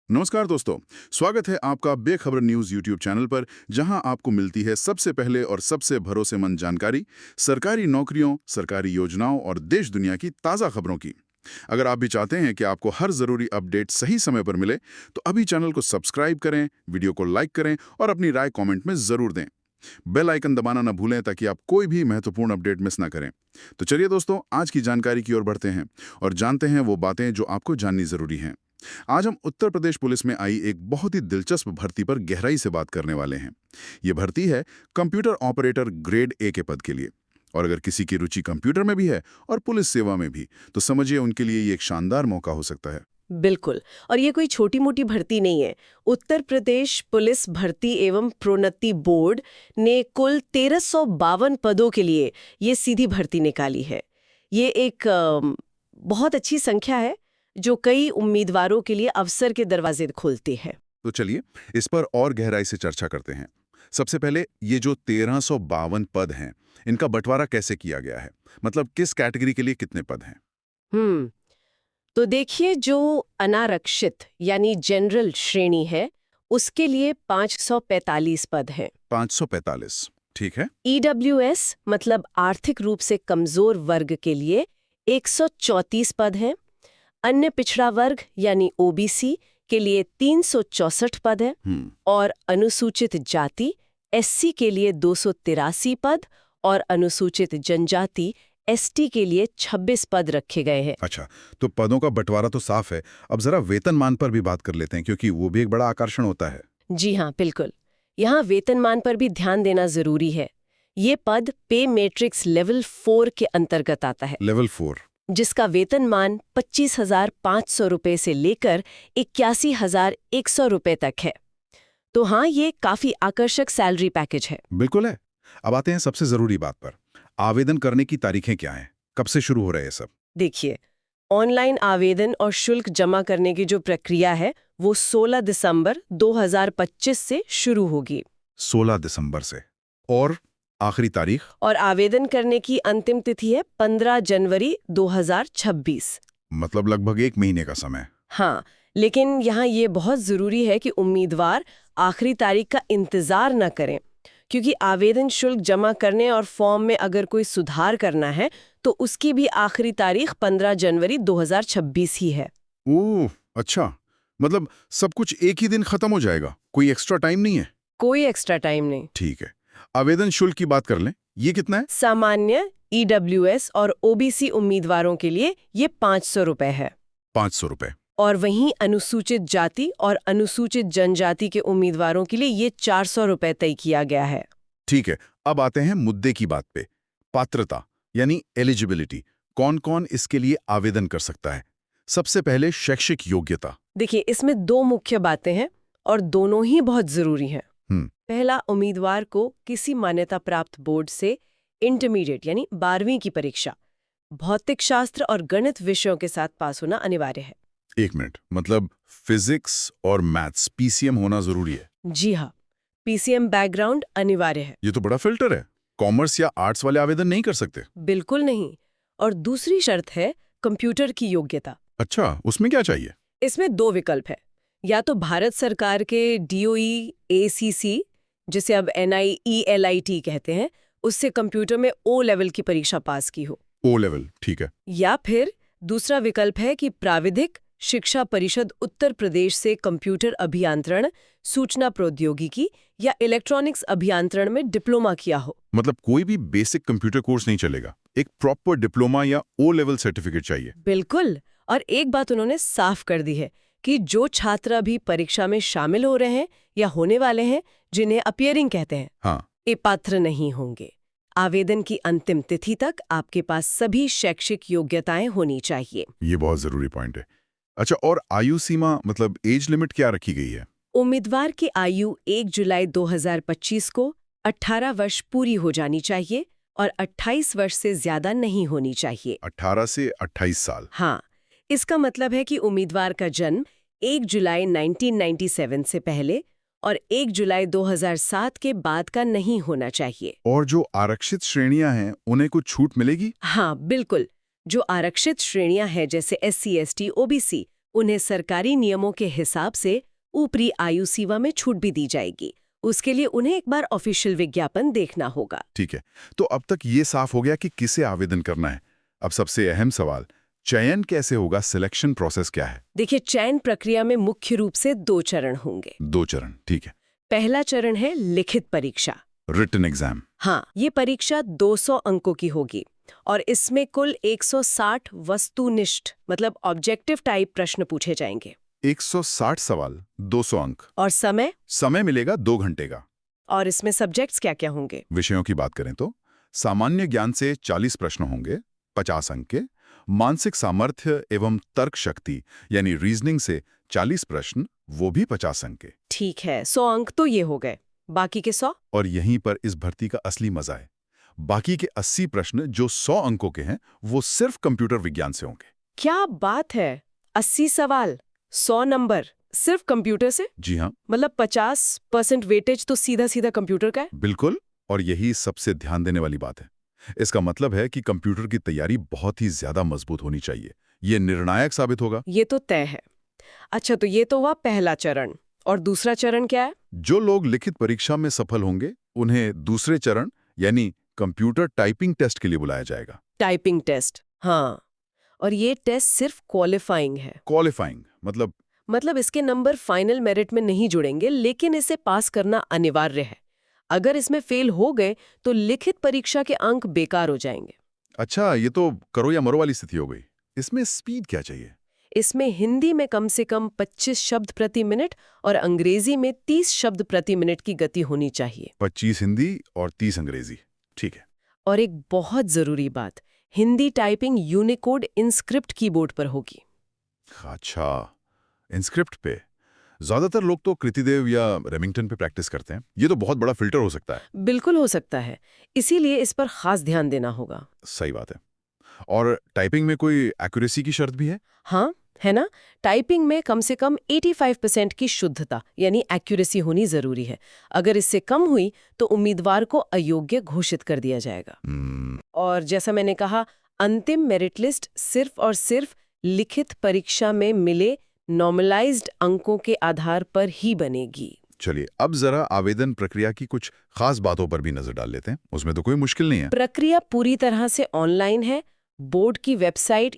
नमस्कार दोस्तों, स्वागत है आपका बेखबर न्यूज यूट्यूब चैनल पर, जहां आपको मिलती है सबसे पहले और सबसे भरोसेमंद जानकारी सरकारी नौकरियों, सरकारी योजनाओं और देश दुनिया की ताज़ा खबरों की। अगर आप भी चाहते हैं कि आपको हर जरूरी अपडेट सही समय पर मिले, तो अभी चैनल को सब्सक्राइब करें, वीडियो को लाइक करें और अपनी राय कॉमेंट में जरूर दें। बेल आइकन दबाना न भूलें ताकि आप कोई भी महत्वपूर्ण अपडेट मिस ना करें। तो चलिए दोस्तों, आज की जानकारी की ओर बढ़ते हैं और जानते हैं वो बातें जो आपको जाननी जरूरी हैं। आज हम उत्तर प्रदेश पुलिस में आई एक बहुत ही दिलचस्प भर्ती पर गहराई से बात करने वाले हैं। ये भर्ती है कंप्यूटर ऑपरेटर ग्रेड ए के पद के लिए। और अगर किसी की रुचि कंप्यूटर में भी है और पुलिस सेवा में भी, तो समझिए उनके लिए ये एक शानदार मौका हो सकता है। बिल्कुल। और ये कोई छोटी मोटी भर्ती नहीं है। उत्तर प्रदेश पुलिस भर्ती एवं प्रोन्नति बोर्ड ने कुल 1352 पदों के लिए ये सीधी भर्ती निकाली है। ये एक बहुत अच्छी संख्या है जो कई उम्मीदवारों के लिए अवसर के दरवाजे खोलती है। तो चलिए इस पर और गहराई से चर्चा करते हैं। सबसे पहले, ये जो 1352 पद हैं, इनका बंटवारा कैसे किया गया है? मतलब किस कैटेगरी के लिए कितने पद हैं? हम्म तो देखिए, जो अनारक्षित यानी जनरल श्रेणी है, उसके लिए 545 पद हैं। 545, ठीक है। ईडब्ल्यूएस मतलब आर्थिक रूप से कमजोर वर्ग के लिए 134 पद हैं। अन्य पिछड़ा वर्ग यानी ओबीसी के लिए 364 पद हैं और अनुसूचित जाति एससी के लिए 283 पद और अनुसूचित जनजाति एसटी के लिए 26 पद रखे गए हैं। अच्छा, तो पदों का बंटवारा तो साफ है। अब जरा वेतनमान पर भी बात कर लेते हैं, क्योंकि वो भी एक बड़ा आकर्षण होता है। जी हाँ, बिल्कुल। यहाँ वेतनमान पर भी ध्यान देना जरूरी है। ये पद पे मैट्रिक्स लेवल 4 के अंतर्गत आता है। लेवल 4, जिसका वेतनमान 25,500 रुपए से लेकर 81,100 रुपए तक है। तो हाँ, ये काफी आकर्षक सैलरी पैकेज है। बिल्कुल है। अब आते हैं सबसे जरूरी बात पर। आवेदन करने की तारीखें क्या हैं? कब से शुरू हो रहे हैं सब? देखिए, ऑनलाइन आवेदन और शुल्क जमा करने की जो प्रक्रिया है, वो 16 दिसंबर 2025 से शुरू होगी। 16 दिसंबर से। और आखिरी तारीख? और आवेदन करने की अंतिम तिथि है 15 जनवरी 2026। मतलब लगभग 1 महीने का समय। हाँ, लेकिन यहाँ ये बहुत ज़रूरी है कि उम्मीदवार आखिरी तारीख का इंतज़ार न करें, क्योंकि आवेदन शुल्क जमा करने और फॉर्म में अगर कोई सुधार करना है, तो उसकी भी आखिरी तारीख 15 जनवरी 2026 ही है। ओह, अच्छा। मतलब सब कुछ एक ही दिन खत्म हो जाएगा? कोई एक्स्ट्रा टाइम नहीं है? कोई एक्स्ट्रा टाइम नहीं। ठीक है। आवेदन शुल्क की बात कर लें, ये कितना है? सामान्य ईडब्ल्यूएस और ओबीसी उम्मीदवारों के लिए ये 500 रुपए है। 500 रुपए। और वहीं अनुसूचित जाति और अनुसूचित जनजाति के उम्मीदवारों के लिए ये 400 रुपए तय किया गया है। ठीक है। अब आते हैं मुद्दे की बात पे। पात्रता यानी एलिजिबिलिटी। कौन-कौन इसके लिए आवेदन कर सकता है? सबसे पहले शैक्षिक योग्यता। देखिए, इसमें दो मुख्य बातें हैं और दोनों ही बहुत जरूरी हैं। पहला, उम्मीदवार को किसी मान्यता प्राप्त बोर्ड से इंटरमीडिएट यानी 12वीं की परीक्षा भौतिक शास्त्र और गणित विषयों के साथ पास होना अनिवार्य है। 1 मिनट, मतलब फिजिक्स और मैथ्स पीसीएम होना जरूरी है? जी हाँ, पीसीएम बैकग्राउंड अनिवार्य है। ये तो बड़ा फिल्टर है। कॉमर्स या आर्ट्स वाले आवेदन नहीं कर सकते? बिल्कुल नहीं। और दूसरी शर्त है कंप्यूटर की योग्यता। अच्छा, उसमें क्या चाहिए? इसमें दो विकल्प है। या तो भारत सरकार के डीओई एसीसी, जिसे अब NIELIT कहते हैं, उससे कंप्यूटर में O लेवल की परीक्षा पास की हो। O लेवल, ठीक है। या फिर दूसरा विकल्प है कि प्राविधिक शिक्षा परिषद उत्तर प्रदेश से कंप्यूटर अभियांत्रण, सूचना प्रौद्योगिकी या इलेक्ट्रॉनिक्स अभियांत्रण में डिप्लोमा किया हो। मतलब कोई भी बेसिक कंप्यूटर कोर्स नहीं चलेगा, एक प्रॉपर डिप्लोमा या O लेवल सर्टिफिकेट चाहिए? बिल्कुल। और एक बात उन्होंने साफ कर दी है कि जो छात्र अभी परीक्षा में शामिल हो रहे हैं या होने वाले हैं, जिन्हें अपीयरिंग कहते हैं, हाँ, ये पात्र नहीं होंगे। आवेदन की अंतिम तिथि तक आपके पास सभी शैक्षिक योग्यताएं होनी चाहिए। ये बहुत जरूरी पॉइंट है। अच्छा, और आयु सीमा मतलब एज लिमिट क्या रखी गई है? उम्मीदवार की आयु 1 जुलाई 2025 को 18 वर्ष पूरी हो जानी चाहिए और 28 वर्ष से ज्यादा नहीं होनी चाहिए। 18 से 28 साल। हाँ, इसका मतलब है कि उम्मीदवार का जन्म 1 जुलाई 1997 से पहले और 1 जुलाई 2007 के बाद का नहीं होना चाहिए। और जो आरक्षित श्रेणियां हैं, उन्हें कुछ छूट मिलेगी? हाँ, बिल्कुल। जो आरक्षित श्रेणियां हैं जैसे SC, ST, OBC, उन्हें सरकारी नियमों के हिसाब से ऊपरी आयु सीमा में छूट भी दी जाएगी। उसके लिए उन्हें एक बार ऑफिशियल विज्ञापन देखना होगा। ठीक है, तो अब तक ये साफ हो गया कि किसे आवेदन करना है। अब सबसे अहम सवाल, चयन कैसे होगा? सिलेक्शन प्रोसेस क्या है? देखिए, चयन प्रक्रिया में मुख्य रूप से 2 चरण होंगे। 2 चरण, ठीक है। पहला चरण है लिखित परीक्षा, रिटन एग्जाम। हाँ, ये परीक्षा 200 अंकों की होगी और इसमें कुल 160 वस्तुनिष्ठ मतलब ऑब्जेक्टिव टाइप प्रश्न पूछे जाएंगे। 160 सवाल, 200 अंक। और समय मिलेगा 2 घंटे का। और इसमें सब्जेक्ट्स क्या क्या होंगे? विषयों की बात करें तो सामान्य ज्ञान से 40 प्रश्न होंगे, 50 अंक के। मानसिक सामर्थ्य एवं तर्क शक्ति यानी रीजनिंग से 40 प्रश्न, वो भी 50 अंक के। ठीक है, 100 अंक तो ये हो गए, बाकी के 100? और यहीं पर इस भर्ती का असली मजा है। बाकी के 80 प्रश्न जो 100 अंकों के हैं, वो सिर्फ कंप्यूटर विज्ञान से होंगे। क्या बात है! 80 सवाल, 100 नंबर, सिर्फ कंप्यूटर से? जी हाँ, मतलब 50% वेटेज तो सीधा सीधा कंप्यूटर का है। बिल्कुल। और यही सबसे ध्यान देने वाली बात है। इसका मतलब है कि कंप्यूटर की तैयारी बहुत ही ज्यादा मजबूत होनी चाहिए। ये निर्णायक साबित होगा। ये तो तय है। अच्छा, तो ये तो हुआ पहला चरण। और दूसरा चरण क्या है? जो लोग लिखित परीक्षा में सफल होंगे, उन्हें दूसरे चरण यानी कंप्यूटर टाइपिंग टेस्ट के लिए बुलाया जाएगा। टाइपिंग टेस्ट, हाँ। और ये टेस्ट सिर्फ क्वालिफाइंग है। क्वालिफाइंग मतलब इसके नंबर फाइनल मेरिट में नहीं जुड़ेंगे, लेकिन इसे पास करना अनिवार्य है। अगर इसमें फेल हो गए तो लिखित परीक्षा के अंक बेकार हो जाएंगे। अच्छा, ये तो करो या मरो वाली स्थिति हो गई। इसमें स्पीड क्या चाहिए? इसमें हिंदी में कम से कम 25 शब्द प्रति मिनट और अंग्रेजी में 30 शब्द प्रति मिनट की गति होनी चाहिए। 25 हिंदी और 30 अंग्रेजी, ठीक है। और एक बहुत जरूरी बात, Hindi typing Unicode InScript keyboard पर होगी। अच्छा, इनस्क्रिप्ट पे। ज्यादातर लोग तो कृतिदेव या रेमिंगटन पे प्रैक्टिस करते हैं। ये तो बहुत बड़ा फिल्टर हो सकता है। बिल्कुल हो सकता है, इसीलिए इस पर खास ध्यान देना होगा। सही बात है। और टाइपिंग में कोई एक्यूरेसी की शर्त भी है? हाँ, है ना। टाइपिंग में कम से कम 85% की शुद्धता यानी एक्यूरेसी होनी जरूरी है। अगर इससे कम हुई तो उम्मीदवार को अयोग्य घोषित कर दिया जाएगा। और जैसा मैंने कहा, अंतिम मेरिट लिस्ट सिर्फ और सिर्फ लिखित परीक्षा में मिले नॉर्मलाइज्ड अंकों के आधार पर ही बनेगी। चलिए, अब जरा आवेदन प्रक्रिया की कुछ खास बातों पर भी नजर डाल लेते हैं। उसमें तो कोई मुश्किल नहीं है। प्रक्रिया पूरी तरह से ऑनलाइन है। बोर्ड की वेबसाइट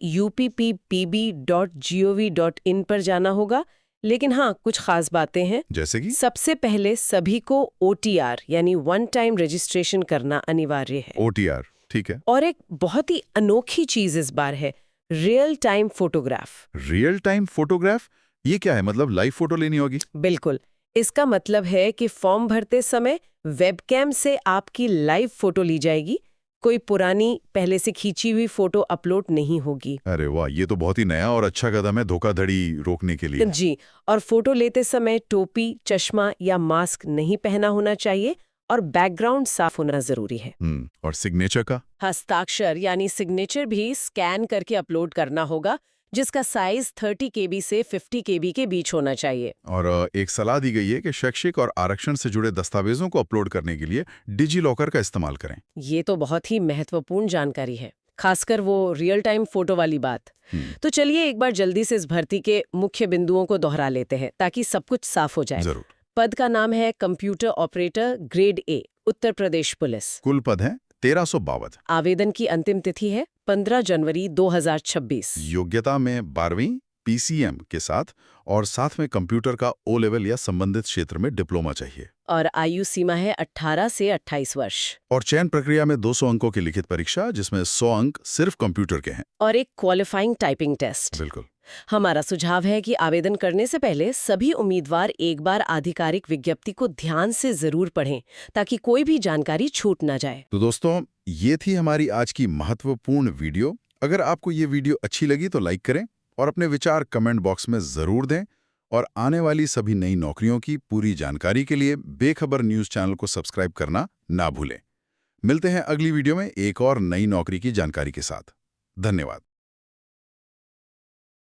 uppb.gov.in पर जाना होगा। लेकिन हाँ, कुछ खास बातें हैं। जैसे कि सबसे पहले सभी को OTR यानी वन टाइम रजिस्ट्रेशन करना अनिवार्य है। OTR, ठीक है। और एक बहुत ही अनोखी चीज इस बार है, real time photograph. Real time photograph? ये क्या है? मतलब लाइव फोटो लेनी होगी? बिल्कुल। इसका मतलब है कि फॉर्म भरते समय वेबकैम से आपकी लाइव फोटो ली जाएगी। कोई पुरानी पहले से खींची हुई फोटो अपलोड नहीं होगी। अरे वाह, ये तो बहुत ही नया और अच्छा कदम है धोखाधड़ी रोकने के लिए। जी, और फोटो लेते समय टोपी, चश्मा या मास्क नहीं पहना होना चाहिए और बैकग्राउंड साफ होना जरूरी है। और सिग्नेचर का? हस्ताक्षर यानी सिग्नेचर भी स्कैन करके अपलोड करना होगा, जिसका साइज 30 KB से 50 KB के बीच होना चाहिए। और एक सलाह दी गई है कि शैक्षिक और आरक्षण से जुड़े दस्तावेजों को अपलोड करने के लिए डिजी लॉकर का इस्तेमाल करें। ये तो बहुत ही महत्वपूर्ण जानकारी है, खासकर वो रियल टाइम फोटो वाली बात। तो चलिए एक बार जल्दी से इस भर्ती के मुख्य बिंदुओं को दोहरा लेते हैं ताकि सब कुछ साफ हो जाए। जरूर। पद का नाम है computer operator grade A, Uttar Pradesh police. कुल पद है 1352। आवेदन की अंतिम तिथि है 15 जनवरी 2026। योग्यता में 12वीं PCM के साथ और साथ में कंप्यूटर का O लेवल या संबंधित क्षेत्र में डिप्लोमा चाहिए। और आयु सीमा है 18 से 28 वर्ष। और चयन प्रक्रिया में 200 अंकों की लिखित परीक्षा, जिसमें 100 अंक सिर्फ कंप्यूटर के हैं। और एक क्वालिफाइंग टाइपिंग टेस्ट। बिल्कुल। हमारा सुझाव है कि आवेदन करने से पहले सभी उम्मीदवार एक बार आधिकारिक विज्ञप्ति को ध्यान से जरूर पढ़ें ताकि कोई भी जानकारी छूट ना जाए। तो दोस्तों, ये थी हमारी आज की महत्वपूर्ण वीडियो। अगर आपको ये वीडियो अच्छी लगी तो लाइक करें और अपने विचार कमेंट बॉक्स में जरूर दें। और आने वाली सभी नई नौकरियों की पूरी जानकारी के लिए बेखबर न्यूज चैनल को सब्सक्राइब करना ना भूलें। मिलते हैं अगली वीडियो में एक और नई नौकरी की जानकारी के साथ। धन्यवाद।